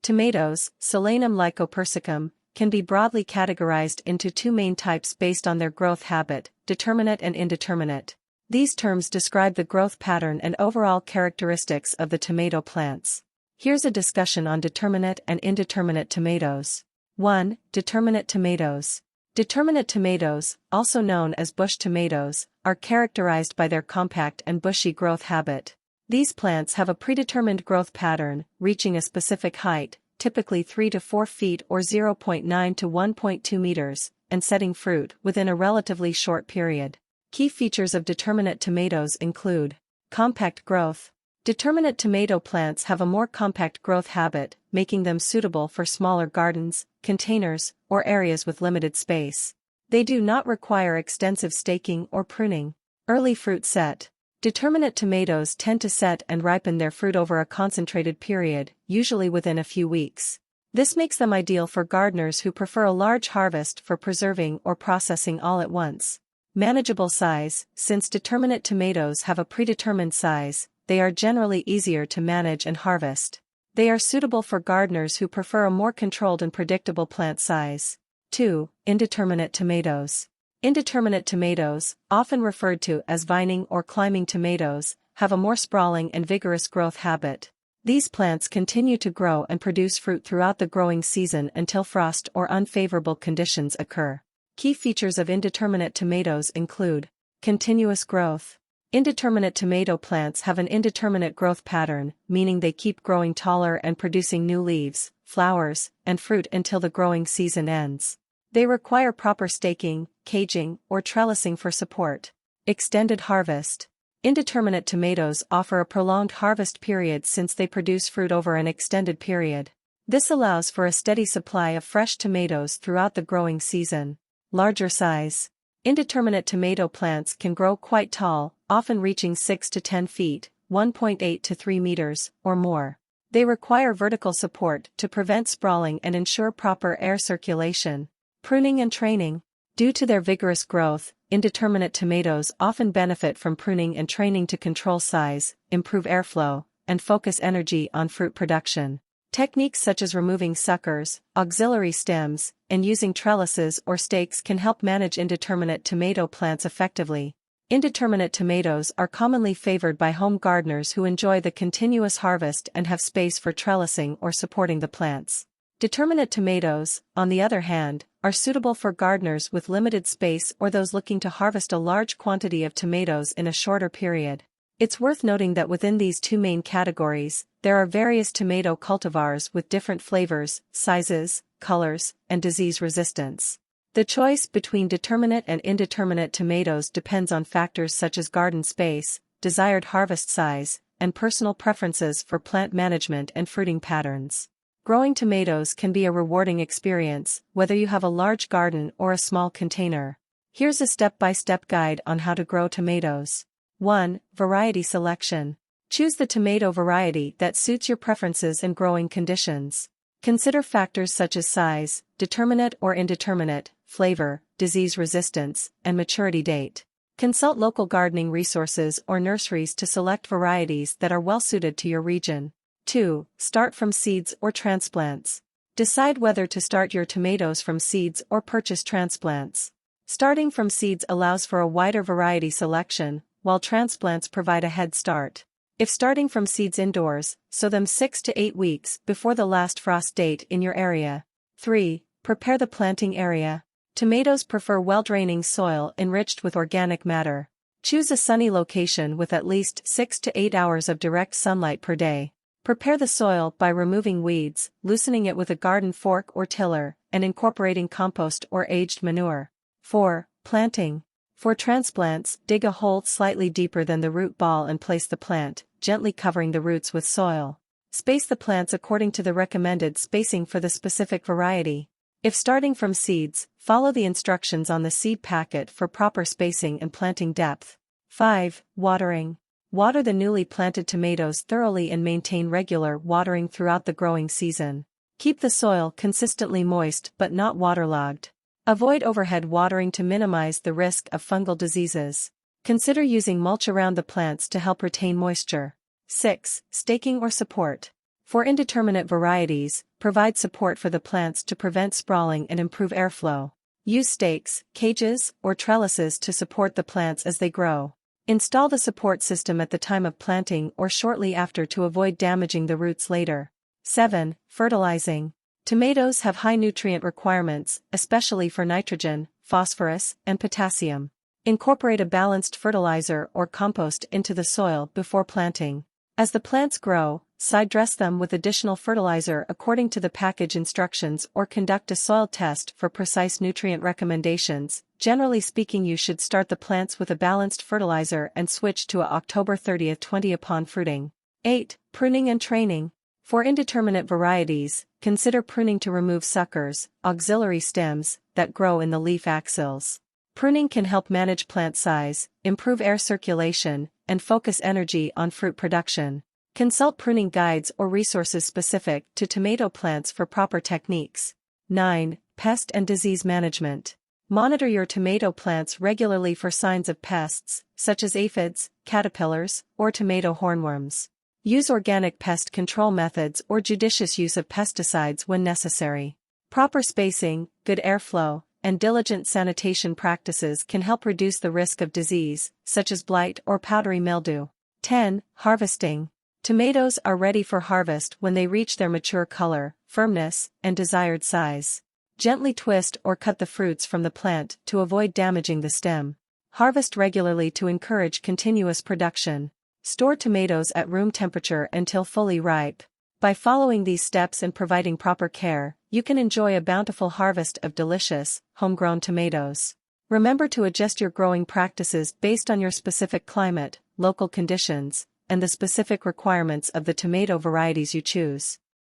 Tomatoes, Solanum lycopersicum, can be broadly categorized into two main types based on their growth habit, determinate and indeterminate. These terms describe the growth pattern and overall characteristics of the tomato plants. Here's a discussion on determinate and indeterminate tomatoes. 1. Determinate tomatoes. Determinate tomatoes, also known as bush tomatoes, are characterized by their compact and bushy growth habit. These plants have a predetermined growth pattern, reaching a specific height, typically 3 to 4 feet or 0.9 to 1.2 meters, and setting fruit within a relatively short period. Key features of determinate tomatoes include compact growth. Determinate tomato plants have a more compact growth habit, making them suitable for smaller gardens, containers, or areas with limited space. They do not require extensive staking or pruning. Early fruit set. Determinate tomatoes tend to set and ripen their fruit over a concentrated period, usually within a few weeks. This makes them ideal for gardeners who prefer a large harvest for preserving or processing all at once. Manageable size. Since determinate tomatoes have a predetermined size, they are generally easier to manage and harvest. They are suitable for gardeners who prefer a more controlled and predictable plant size. 2. Indeterminate tomatoes. Indeterminate tomatoes, often referred to as vining or climbing tomatoes, have a more sprawling and vigorous growth habit. These plants continue to grow and produce fruit throughout the growing season until frost or unfavorable conditions occur. Key features of indeterminate tomatoes include continuous growth. Indeterminate tomato plants have an indeterminate growth pattern, meaning they keep growing taller and producing new leaves, flowers, and fruit until the growing season ends. They require proper staking, caging, or trellising for support. Extended harvest. Indeterminate tomatoes offer a prolonged harvest period since they produce fruit over an extended period. This allows for a steady supply of fresh tomatoes throughout the growing season. Larger size. Indeterminate tomato plants can grow quite tall, often reaching 6 to 10 feet, 1.8 to 3 meters, or more. They require vertical support to prevent sprawling and ensure proper air circulation. Pruning and training. Due to their vigorous growth, indeterminate tomatoes often benefit from pruning and training to control size, improve airflow, and focus energy on fruit production. Techniques such as removing suckers, auxiliary stems, and using trellises or stakes can help manage indeterminate tomato plants effectively. Indeterminate tomatoes are commonly favored by home gardeners who enjoy the continuous harvest and have space for trellising or supporting the plants. Determinate tomatoes, on the other hand, are suitable for gardeners with limited space or those looking to harvest a large quantity of tomatoes in a shorter period. It's worth noting that within these two main categories, there are various tomato cultivars with different flavors, sizes, colors, and disease resistance. The choice between determinate and indeterminate tomatoes depends on factors such as garden space, desired harvest size, and personal preferences for plant management and fruiting patterns. Growing tomatoes can be a rewarding experience, whether you have a large garden or a small container. Here's a step-by-step guide on how to grow tomatoes. 1. Variety selection. Choose the tomato variety that suits your preferences and growing conditions. Consider factors such as size, determinate or indeterminate, flavor, disease resistance, and maturity date. Consult local gardening resources or nurseries to select varieties that are well suited to your region. 2. Start from seeds or transplants. Decide whether to start your tomatoes from seeds or purchase transplants. Starting from seeds allows for a wider variety selection, while transplants provide a head start. If starting from seeds indoors, sow them 6 to 8 weeks before the last frost date in your area. 3. Prepare the planting area. Tomatoes prefer well-draining soil enriched with organic matter. Choose a sunny location with at least 6 to 8 hours of direct sunlight per day. Prepare the soil by removing weeds, loosening it with a garden fork or tiller, and incorporating compost or aged manure. 4. Planting. For transplants, dig a hole slightly deeper than the root ball and place the plant, gently covering the roots with soil. Space the plants according to the recommended spacing for the specific variety. If starting from seeds, follow the instructions on the seed packet for proper spacing and planting depth. 5. Watering. Water the newly planted tomatoes thoroughly and maintain regular watering throughout the growing season. Keep the soil consistently moist but not waterlogged. Avoid overhead watering to minimize the risk of fungal diseases. Consider using mulch around the plants to help retain moisture. 6. Staking or support. For indeterminate varieties, provide support for the plants to prevent sprawling and improve airflow. Use stakes, cages, or trellises to support the plants as they grow. Install the support system at the time of planting or shortly after to avoid damaging the roots later. 7. Fertilizing. Tomatoes have high nutrient requirements, especially for nitrogen, phosphorus, and potassium. Incorporate a balanced fertilizer or compost into the soil before planting. As the plants grow, side dress them with additional fertilizer according to the package instructions or conduct a soil test for precise nutrient recommendations. Generally speaking, you should start the plants with a balanced fertilizer and switch to a October 30, 20 upon fruiting. 8. Pruning and training. For indeterminate varieties, consider pruning to remove suckers, auxiliary stems, that grow in the leaf axils. Pruning can help manage plant size, improve air circulation, and focus energy on fruit production. Consult pruning guides or resources specific to tomato plants for proper techniques. 9. Pest and disease management. Monitor your tomato plants regularly for signs of pests, such as aphids, caterpillars, or tomato hornworms. Use organic pest control methods or judicious use of pesticides when necessary. Proper spacing, good airflow, and diligent sanitation practices can help reduce the risk of disease, such as blight or powdery mildew. 10. Harvesting. Tomatoes are ready for harvest when they reach their mature color, firmness, and desired size. Gently twist or cut the fruits from the plant to avoid damaging the stem. Harvest regularly to encourage continuous production. Store tomatoes at room temperature until fully ripe. By following these steps and providing proper care, you can enjoy a bountiful harvest of delicious, homegrown tomatoes. Remember to adjust your growing practices based on your specific climate, local conditions, and the specific requirements of the tomato varieties you choose.